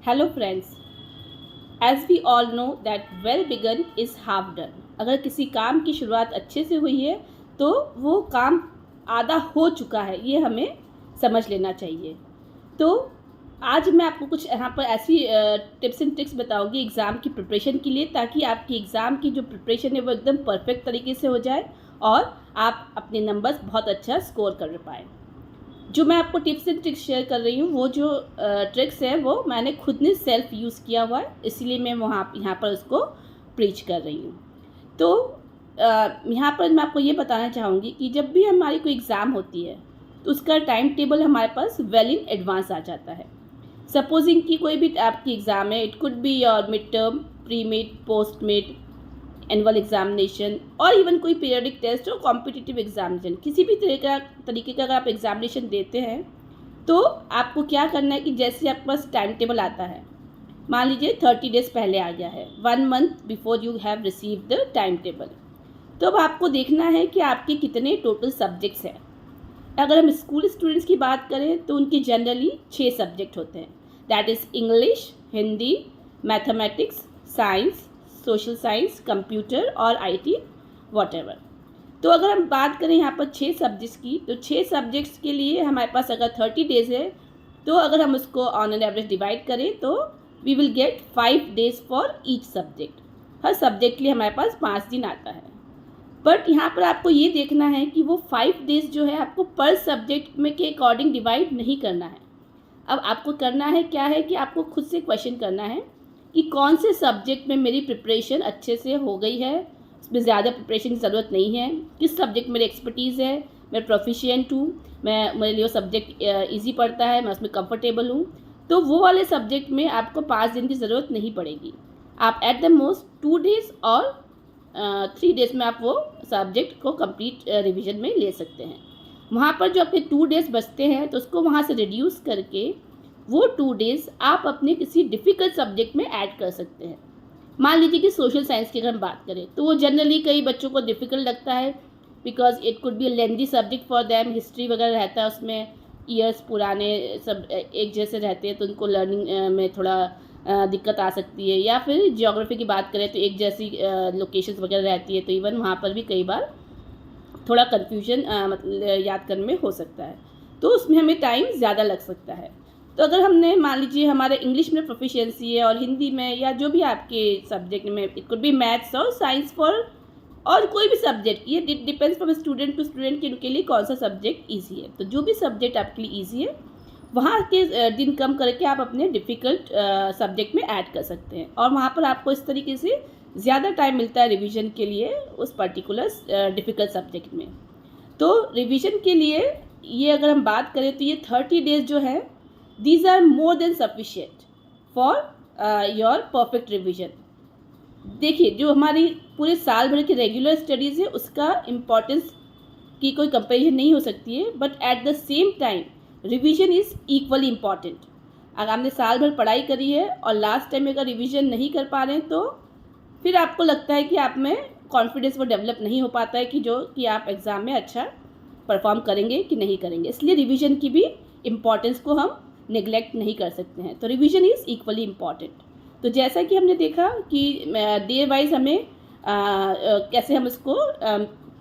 Hello friends, as we all know that well begun is half done. अगर किसी काम की शुरुआत अच्छे से हुई है तो वो काम आधा हो चुका है, ये हमें समझ लेना चाहिए। तो आज मैं आपको कुछ यहाँ पर ऐसी टिप्स एंड ट्रिक्स बताऊंगी एग्ज़ाम की प्रिपरेशन के लिए, ताकि आपकी एग्ज़ाम की जो प्रिपरेशन है वो एकदम परफेक्ट तरीके से हो जाए और आप अपने नंबर्स बहुत अच्छा स्कोर कर पाएँ। जो मैं आपको टिप्स एंड ट्रिक्स शेयर कर रही हूँ, वो जो ट्रिक्स है वो मैंने खुद ने सेल्फ यूज़ किया हुआ है, इसीलिए मैं यहाँ पर उसको प्रीच कर रही हूँ। तो यहाँ पर मैं आपको ये बताना चाहूँगी कि जब भी हमारी कोई एग्ज़ाम होती है तो उसका टाइम टेबल हमारे पास वेल इन एडवांस आ जाता है। सपोजिंग कि कोई भी आपकी एग्ज़ाम है, it could be your mid term, pre mid, post mid, annual examination और इवन कोई पीरियडिक टेस्ट और कॉम्पिटिटिव एग्जामिनेशन, किसी भी तरीके का अगर आप एग्जामिनेशन देते हैं तो आपको क्या करना है कि जैसे आपके पास टाइम टेबल आता है, मान लीजिए 30 डेज़ पहले आ गया है, 1 month before you have receive the time table, तो अब आपको देखना है कि आपके कितने टोटल सब्जेक्ट्स हैं। अगर हम स्कूल स्टूडेंट्स की बात करें तो उनकी जनरली 6 सब्जेक्ट होते हैं, that is English, Hindi, mathematics, science, social science, computer और आईटी वॉटेवर। तो अगर हम बात करें यहाँ पर 6 सब्जेक्ट्स की, तो 6 सब्जेक्ट्स के लिए हमारे पास अगर 30 डेज़ है तो अगर हम उसको ऑन एन एवरेज डिवाइड करें तो we will get 5 days for each subject. हर सब्जेक्ट के लिए हमारे पास 5 दिन आता है। बट यहाँ पर आपको ये देखना है कि वो 5 डेज़ जो है आपको पर सब्जेक्ट में के अकॉर्डिंग डिवाइड नहीं करना है। अब आपको करना है क्या है कि आपको खुद से क्वेश्चन करना है कि कौन से सब्जेक्ट में मेरी प्रिपरेशन अच्छे से हो गई है, उसमें ज़्यादा प्रिपरेशन की ज़रूरत नहीं है, किस सब्जेक्ट में मेरी एक्सपर्टीज़ है, मैं प्रोफिशिएंट हूँ, मेरे लिए वो सब्जेक्ट ईजी पड़ता है, मैं उसमें कंफर्टेबल हूँ। तो वो वाले सब्जेक्ट में आपको 5 दिन की ज़रूरत नहीं पड़ेगी। आप एट द मोस्ट 2 डेज़ और 3 डेज़ में आप वो सब्जेक्ट को कंप्लीट रिविज़न में ले सकते हैं। वहाँ पर जो आपके 2 डेज़ बचते हैं तो उसको वहाँ से रिड्यूस करके वो 2 डेज़ आप अपने किसी डिफ़िकल्ट सब्जेक्ट में ऐड कर सकते हैं। मान लीजिए कि सोशल साइंस की अगर हम बात करें तो वो जनरली कई बच्चों को डिफ़िकल्ट लगता है, because it could be a lengthy subject for them. History वगैरह रहता है, उसमें ईयर्स पुराने सब एक जैसे रहते हैं तो उनको लर्निंग में थोड़ा दिक्कत आ सकती है। या फिर जियोग्राफी की बात करें तो एक जैसी लोकेशंस वगैरह रहती है, तो इवन वहाँ पर भी कई बार थोड़ा कन्फ्यूजन मतलब याद करने में हो सकता है, तो उसमें हमें टाइम ज़्यादा लग सकता है। तो अगर हमने मान लीजिए हमारे इंग्लिश में प्रोफिशिएंसी है और हिंदी में या जो भी आपके सब्जेक्ट में, इट कुड बी मैथ्स और साइंस फॉर और कोई भी सब्जेक्ट, ये depends from student to student कि उनके लिए कौन सा सब्जेक्ट ईजी है। तो जो भी सब्जेक्ट आपके लिए ईजी है वहाँ के दिन कम करके आप अपने डिफ़िकल्ट सब्जेक्ट में ऐड कर सकते हैं, और वहाँ पर आपको इस तरीके से ज़्यादा टाइम मिलता है रिवीजन के लिए उस पर्टिकुलर डिफ़िकल्ट सब्जेक्ट में। तो रिवीजन के लिए ये अगर हम बात करें तो ये 30 डेज़ जो है, these are more than sufficient for your perfect revision. देखिए, जो हमारी पूरे साल भर की रेगुलर स्टडीज़ है उसका इम्पॉर्टेंस की कोई कंपेरिजन नहीं हो सकती है, but at the same time revision is equally important. अगर आपने साल भर पढ़ाई करी है और लास्ट टाइम अगर रिवीजन नहीं कर पा रहे हैं तो फिर आपको लगता है कि आप में कॉन्फिडेंस वो डेवलप नहीं हो पाता है कि जो कि आप एग्ज़ाम में अच्छा परफॉर्म करेंगे कि नहीं करेंगे। इसलिए रिवीजन की भी इम्पॉर्टेंस को हम नेग्लेक्ट नहीं कर सकते हैं। तो रिवीजन इज़ इक्वली इम्पॉर्टेंट। तो जैसा कि हमने देखा कि डे वाइज हमें कैसे हम इसको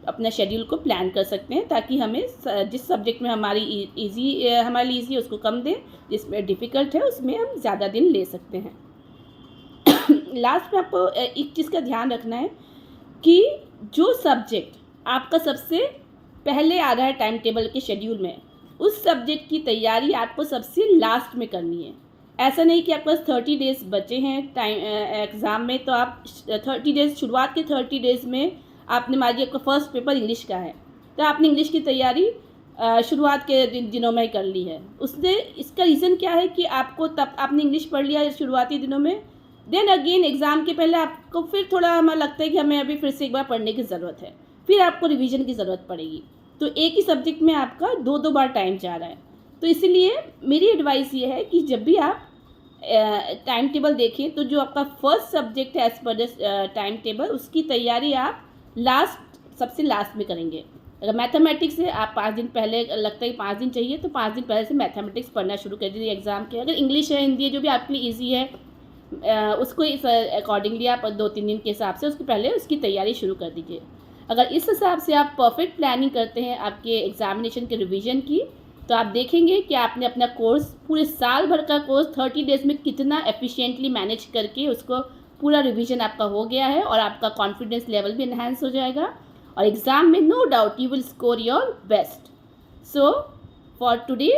अपना शेड्यूल को प्लान कर सकते हैं, ताकि हमें जिस सब्जेक्ट में हमारे लिए ईजी है उसको कम दें, जिसमें डिफ़िकल्ट है उसमें हम ज़्यादा दिन ले सकते हैं। लास्ट में आपको एक चीज़ का ध्यान रखना है कि जो सब्जेक्ट आपका सबसे पहले आ रहा है टाइम टेबल के शेड्यूल में, उस सब्जेक्ट की तैयारी आपको सबसे लास्ट में करनी है। ऐसा नहीं कि आपके पास 30 डेज़ बचे हैं टाइम एग्ज़ाम में, तो आप 30 डेज़, शुरुआत के 30 डेज़ में आपने मान लीजिए आपका फर्स्ट पेपर इंग्लिश का है तो आपने इंग्लिश की तैयारी शुरुआत के दिनों में ही कर ली है। उसने इसका रीज़न क्या है कि आपको तब आपने इंग्लिश पढ़ लिया शुरुआती दिनों में, देन अगेन एग्ज़ाम के पहले आपको फिर थोड़ा हमें लगता है कि हमें अभी फिर से एक बार पढ़ने की ज़रूरत है, फिर आपको रिवीजन की ज़रूरत पड़ेगी। तो एक ही सब्जेक्ट में आपका 2 बार टाइम जा रहा है। तो इसीलिए मेरी एडवाइस ये है कि जब भी आप टाइम टेबल देखें तो जो आपका फर्स्ट सब्जेक्ट है as per the time table, उसकी तैयारी आप सबसे लास्ट में करेंगे। अगर मैथमेटिक्स है, आप 5 दिन पहले, लगता है कि 5 दिन चाहिए, तो 5 दिन पहले से मैथमेटिक्स पढ़ना शुरू कर दीजिए एग्ज़ाम के। अगर इंग्लिश है, हिंदी है, जो भी आपके लिए ईजी है, उसको इस अकॉर्डिंगली आप 2-3 दिन के हिसाब से उसके पहले उसकी तैयारी शुरू कर दीजिए। अगर इस हिसाब से आप परफेक्ट प्लानिंग करते हैं आपके एग्जामिनेशन के रिवीजन की, तो आप देखेंगे कि आपने अपना कोर्स, पूरे साल भर का कोर्स 30 डेज़ में कितना एफिशिएंटली मैनेज करके उसको पूरा रिवीजन आपका हो गया है, और आपका कॉन्फिडेंस लेवल भी इन्हांस हो जाएगा, और एग्ज़ाम में no doubt you will score your best. So for today,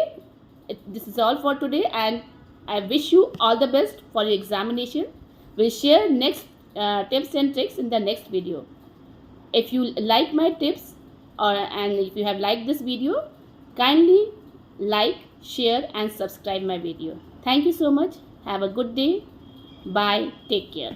this is all for today, and I wish you all the best for your examination. We'll share next tips and tricks in the next video. If you like my tips, and if you have liked this video, kindly like, share and subscribe my video. Thank you so much. Have a good day. Bye. Take care.